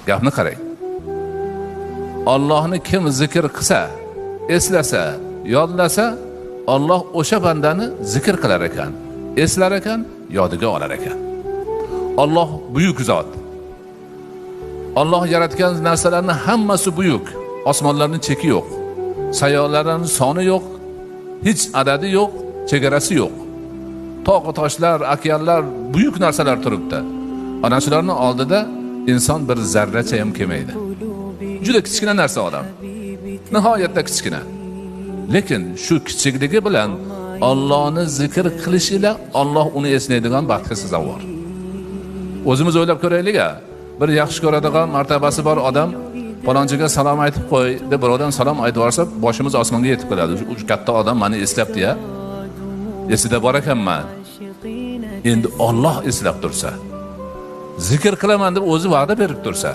Gapni qarang. Allohni kim zikr qilsa, eslasa, yodlasa, Alloh o'sha bandani zikr qilar ekan, eslar ekan, yodiga olar ekan. Alloh buyuk zot. Alloh yaratgan narsalarning hammasi buyuk. Osmonlarning cheki yo'q. Sayyoralarning soni yo'q. Hech adadi yo'q, chegarasi yo'q. Tog' toshlar, okeanlar, buyuk narsalar turibdi. Ana shularning oldida inson bir zarracha ham kelmaydi. Juda kichkina narsa odam. Nihoyatda kichkina. Lekin shu kichikligi bilan Allohni zikr qilish ila Alloh uni eslaydigan baxtga sazovor. O'zimiz o'ylab ko'raylik-a. Bir yaxshi ko'radigan, martabasi bor odam falonchiga salom aytib qo'y deb birovdan salom aytib olsa, boshimiz osmonga yetib keladi. U katta odam meni eslabdi-ya. Esida bor ekanman. Endi Alloh eslab tursa, zikr qilaman deb o'zi va'da berib tursa,